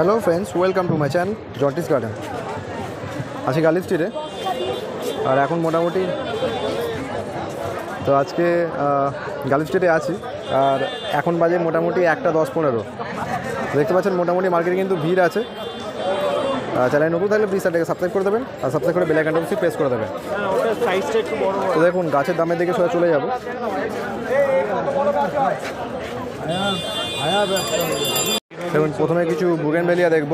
Hello friends, welcome to my channel जॉर्टिस garden. आजके garlic स्ट्रीटे और এখন মোটামুটি তো আজকে গার্লিক স্ট্রিটে আছি আর এখন বাজে মোটামুটি 1:10-15। দেখতে পাচ্ছেন মোটামুটি মার্কেটে কিন্তু ভিড় আছে। চ্যানেল নতুন থাকলে প্লিজ চ্যানেলটাকে সাবস্ক্রাইব করে দেবেন আর সাবস্ক্রাইব করে বেল আইকনটা অবশ্যই প্রেস করে দেবেন। তো দেখুন গাছের দামের দিকে সোজা চলে যাব। দেখুন প্রথমে কিছু বুগেনভেলিয়া দেখব।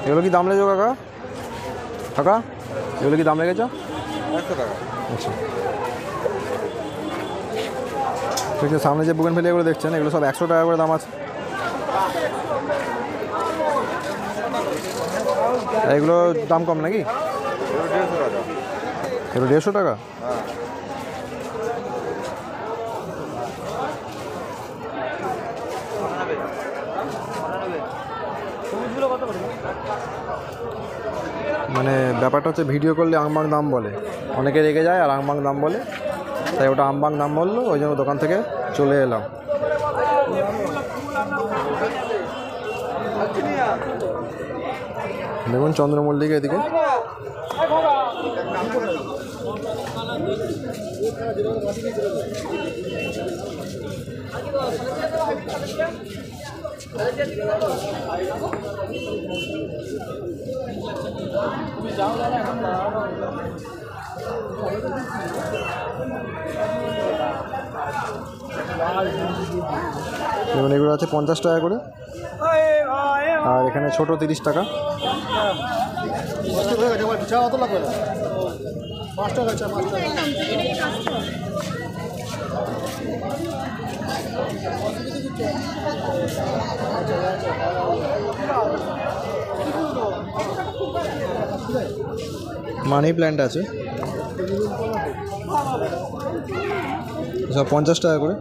এগুলো কি দাম লেগেছো কাকা? কাকা এগুলো কি দাম লেগেছো? 100 টাকা। আচ্ছা, ঠিক আছে। সামনে যে বুগেনভেলিয়া এগুলো দেখছেন এগুলো সব 100 টাকা করে দাম আছে। এগুলো দাম কম নাকি? এগুলো 150 টাকা। মানে ব্যাপারটা হচ্ছে ভিডিও করলে আংবাং দাম বলে, অনেকে রেগে যায় আর আংবাং দাম বলে, তাই ওটা আমবাং দাম বললো, ওই জন্য দোকান থেকে চলে এলাম। দেখুন চন্দ্রমল্লিকা এদিকে। যেমন এগুলো আছে 50 টাকা করে আর এখানে ছোট 30 টাকা। মানি প্ল্যান্ট আছে সব 50 টাকা করে।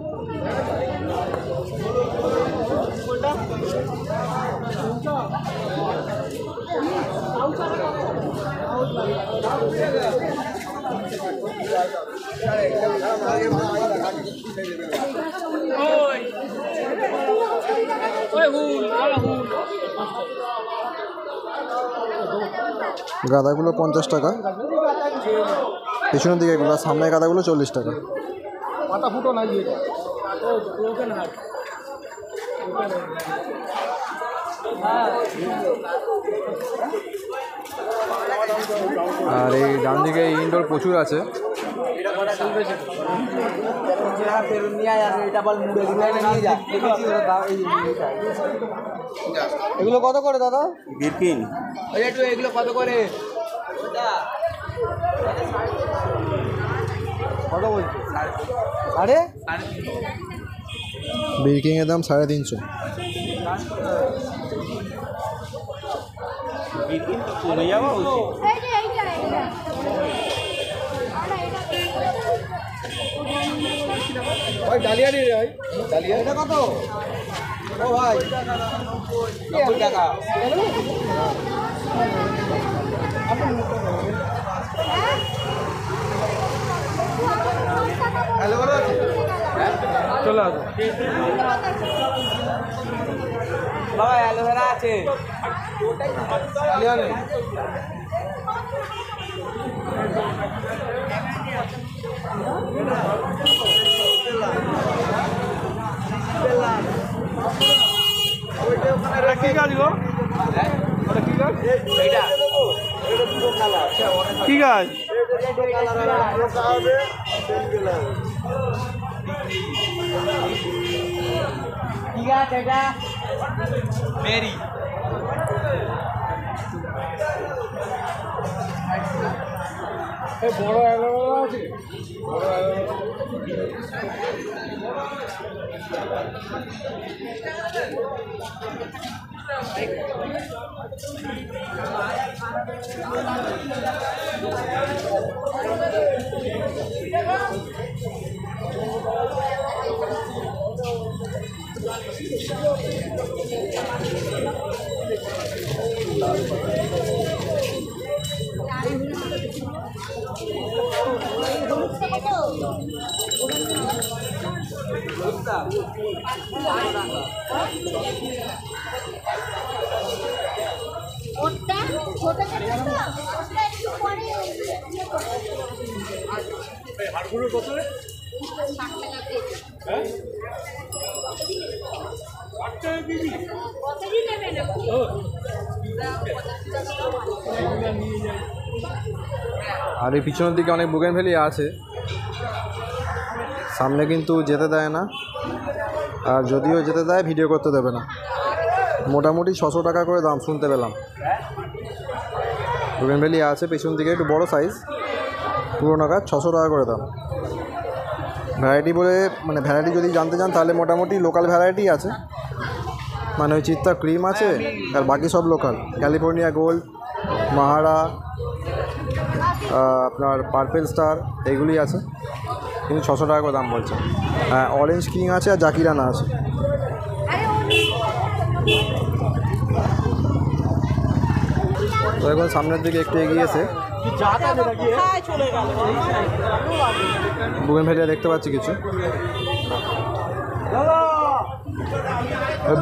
গাঁদাগুলো 50 টাকা, পিছনের দিকে এগুলো, সামনে গাঁদাগুলো 40 টাকা। আর এই ডান দিকে ইনডোর প্রচুর আছে। এগুলো কত করে দাদা? বিরকিন এগুলো কত করে? কত বলছো? আরে বিরকিং এর দাম 350। বিরকিন তো চলে যাওয়া উচিত। ভাই ডালিয়া নিয়ে ভাই, ডালিয়া এটা কত? ও ভাই 90 টাকা। হ্যালো বলো, চলো আসো বাবা। অ্যালোভেরা আছে, ডালিয়া নেই। কি গাছ গো? কি গাছ? কি গাছ এটা? মেরি। আর এই পিছনের দিকে অনেক বুগেনভেলি আছে, সামনে কিন্তু যেতে দেয় না, আর যদিও যেতে দেয় ভিডিও করতে দেবে না। মোটামুটি 600 টাকা করে দাম শুনতে পেলাম। বুগেনভেলি আছে পেছন দিকে, একটু বড় সাইজ, পুরোনো গাছ, 600 টাকা করে দাম। ভ্যারাইটি বলে মানে ভ্যারাইটি যদি জানতে চান তাহলে মোটামুটি লোকাল ভ্যারাইটি আছে, মানে ওই চিত্তা ক্রিম আছে, আর বাকি সব লোকাল। ক্যালিফোর্নিয়া গোল্ড, মাহারা, আপনার পার্পেল স্টার, এইগুলি আছে, কিন্তু 600 টাকা করে দাম বলছে। হ্যাঁ, অরেঞ্জ কিং আছে আর জাকিরানা আছে। তো এখন সামনের দিকে একটু এগিয়েছে, বুগেনভেলিয়া দেখতে পাচ্ছি কিছু।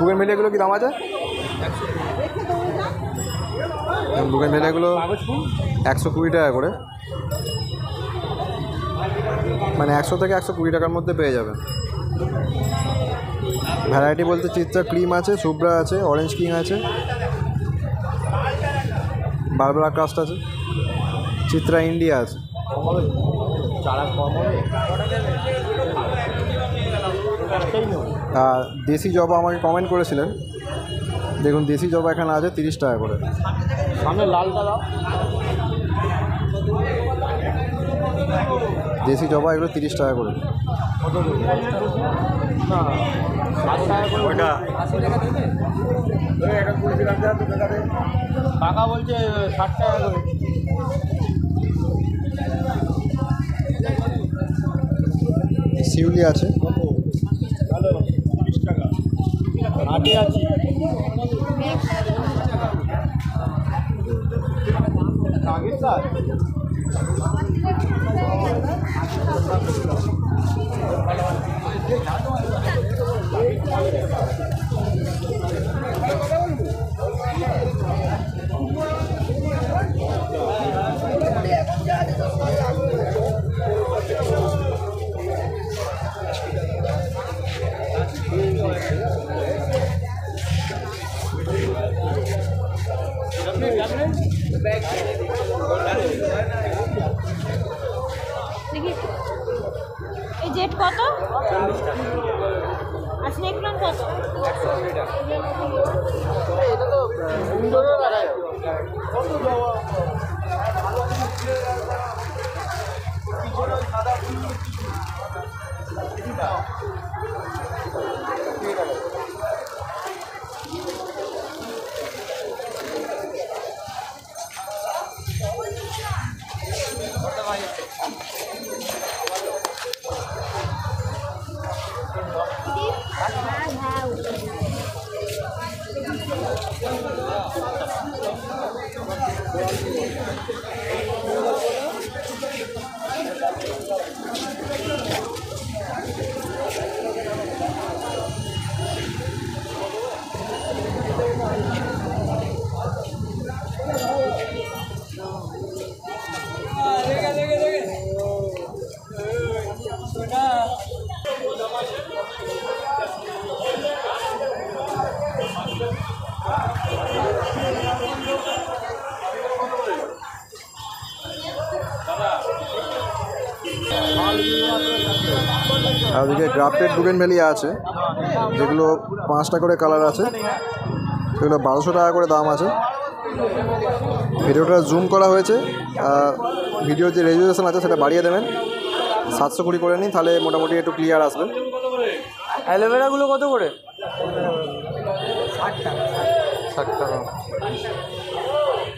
বুগেনভেলিয়াগুলো কি দাম আছে? বুগেনভেলিয়াগুলো 120 টাকা করে, মানে 100 থেকে 120 টাকার মধ্যে পেয়ে যাবেন। ভ্যারাইটি বলতে চিত্রা ক্রিম আছে, সুব্রা আছে, অরেঞ্জ কিং আছে, বারবারা ক্রাস্ট আছে, চিত্রা ইন্ডিয়া আছে। আর দেশি জবা আমাকে কমেন্ট করেছিলেন, দেখুন দেশি জবা এখানে আছে 30 টাকা করে। সামনে লালটা দাও, দেশি জবা এগুলো 30 টাকা করে। টাকা বলছে 60 টাকা করে। শিউলি আছে, ভালো 30 টাকা। আটি আছে, এই জেট কত? 40 টাকা। আর স্নেক প্লান্ট কত? 120 টাকা। এটা তো ইনডোরে লাগায়। কত দেওয়া? সাদা ফুল আর ওদিকে গ্রাফটেড বুগেনভেলিয়া আছে, যেগুলো 5টা করে কালার আছে, সেগুলো 1200 টাকা করে দাম আছে। ভিডিওটা জুম করা হয়েছে, ভিডিওর যে রেজুলেশন আছে সেটা বাড়িয়ে দেবেন, 720 করে নিন, তাহলে মোটামুটি একটু ক্লিয়ার আসবে। অ্যালোভেরাগুলো কত করে? 60 টাকা।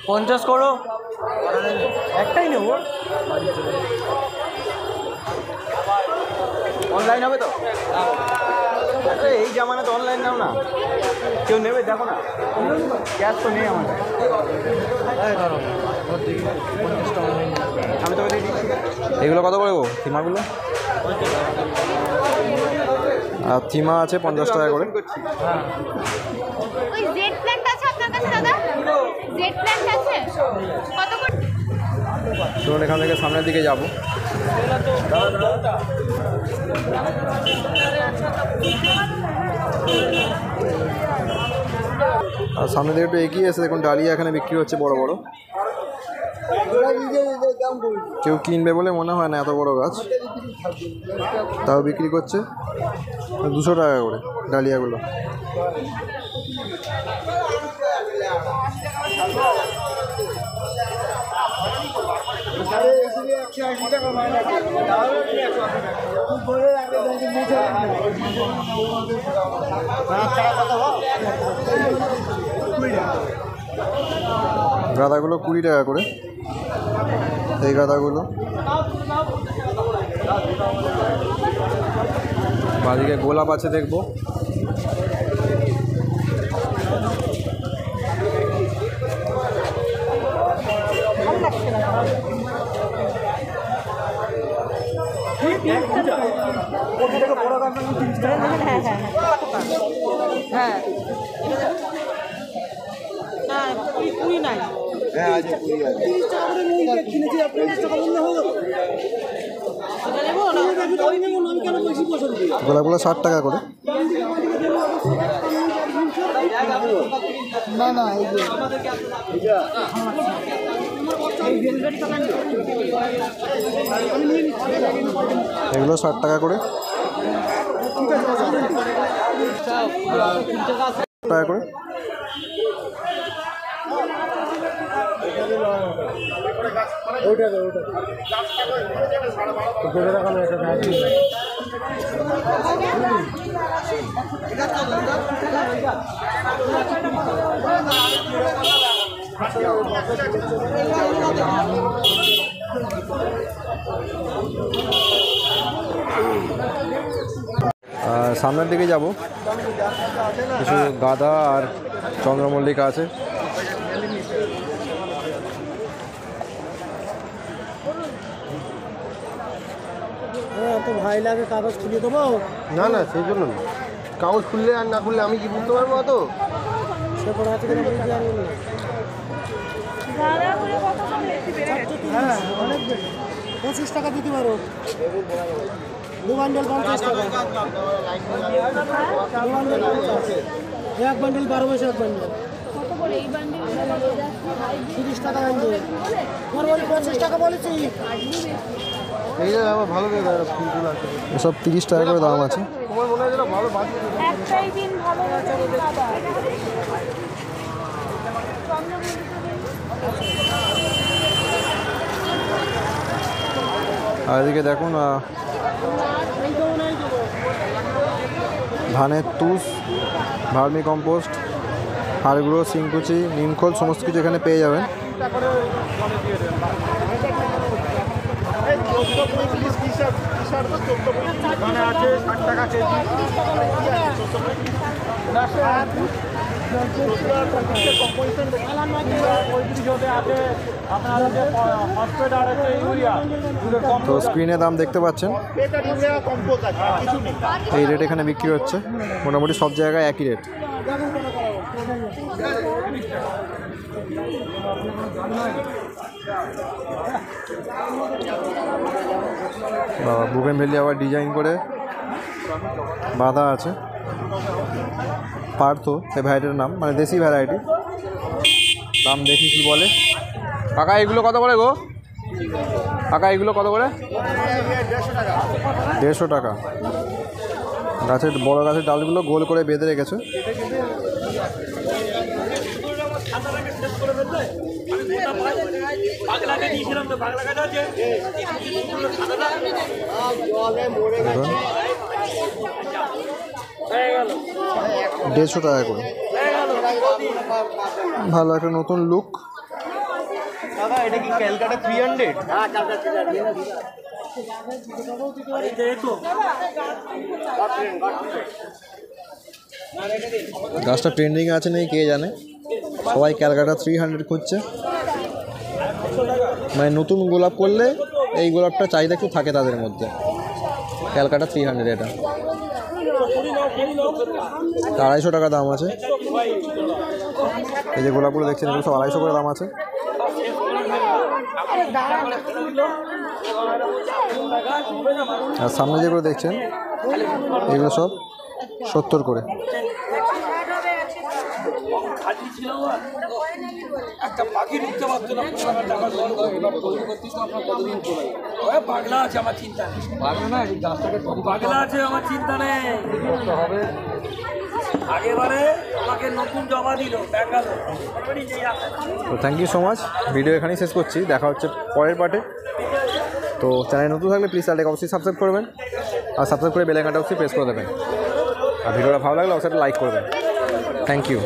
50 করো, একটাই নেবো। অনলাইন হবে তো? আরে এই জামানা তো অনলাইন নাও না, কেউ নেবে দেখো না, ক্যাশ তো নেই আমার। আমি তোকে দিয়ে দিচ্ছি। এগুলো কত করে গো থিমাগুলো? আর থিমা আছে 50 টাকা করে। ওই জেড প্ল্যান্ট আছে আপনার কাছে দাদা? জেড প্ল্যান্ট আছে কত করে? চলুন এখান থেকে সামনের দিকে যাব। আর সামনের দিকে একটু এগিয়ে এসে দেখুন ডালিয়া এখানে বিক্রি হচ্ছে বড় বড়। কেউ কিনবে বলে মনে হয় না, এত বড় গাছ, তাও বিক্রি করছে 200 টাকা করে ডালিয়াগুলো। গাঁদাগুলো 20 টাকা করে, এই গাঁদাগুলো। বাদিকে গোলাপ আছে দেখবো। হ্যাঁ না কুড়ি নাই। হ্যাঁ আছে 20 আছে। গোলাপগুলো 60 টাকা করে। না না এই যে এগুলো 60 টাকা করে। টাকা করে। সামনের দিকে যাব, কিছু গাঁদা আর চন্দ্রমল্লিকা আছে। তো ভাই লাগে, কাগজ খুলে দেবো? না না সেই জন্য না, কাগজ খুললে আর না খুললে আমি কি বুঝতে পারবো অত? সে পড়া আছে কিনা বুঝতে জানি না। হ্যাঁ অনেক বেশি, 25 টাকা দিতে পারো। 2 বান্ডেল 50 টাকা, 2 বান্ডেল 50, 1 বান্ডেল 12 মাসে 1 বান্ডেল 30 টাকা বান্ডেল। তোর বলি 25 টাকা বলেছি। এইটা আবার ভালো করে ফুল টুল আছে, এসব 30 টাকা করে দাম আছে। তোমার মনে হয় যেটা ভালো বাদ একটাই দিন ভালো দাদা। আর এদিকে দেখুন ধানের তুষ, ভার্মি কম্পোস্ট, হাড়গুঁড়ো, শিংকুচি, নিমখোল সমস্ত কিছু এখানে পেয়ে যাবেন। আছে 60 টাকা কেজি। তো স্ক্রিনে দাম দেখতে পাচ্ছেন, এই রেট এখানে বিক্রি হচ্ছে। মোটামুটি সব জায়গায় একই রেট। বাবা বুগেনভেলি আবার ডিজাইন করে বাঁধা আছে। পার্থ এই ভ্যারাইটির নাম, মানে দেশি ভ্যারাইটি। দাম দেখি কি বলে। কাকা এগুলো কত করে গো? কাকা এগুলো কত করে? 150 টাকা। গাছের বড় গাছের ডালগুলো গোল করে বেঁধে রেখেছে। দেড়শো টাকা করে, ভালো একটা নতুন লুক। দাদা এটা কি ক্যালকাটা 300? গাছটা ট্রেন্ডিং আছে নাকি কে জানে, সবাই ক্যালকাটা 300 খুঁজছে। মানে নতুন গোলাপ করলে এই গোলাপটা চাহিদা একটু থাকে তাদের মধ্যে। ক্যালকাটা 300 এটা 250 টাকা দাম আছে। এই যে গোলাপগুলো দেখছেন এগুলো সব 250 করে দাম আছে। আর সামনে যেগুলো দেখছেন এগুলো সব 70 করে। একটা পাখি ঢুকতে পারতো না, পাগলা আছে আমার চিন্তা নেই, পাগলা আছে আমার চিন্তা নেই। আগেবারে আমাকে নতুন জমা দিল ব্যাঙ্গালোর। তো thank you so much, video এখানেই শেষ করছি, দেখা হচ্ছে পরের পার্টে। তো চ্যানেল নতুন থাকলে প্লিজ চ্যানেলটাকে অবশ্যই সাবস্ক্রাইব করবেন, আর সাবস্ক্রাইব করে বেল আইকনটা অবশ্যই প্রেস করে দেবেন। আর ভিডিওটা ভালো লাগলে অবশ্যই লাইক করবেন। Thank you.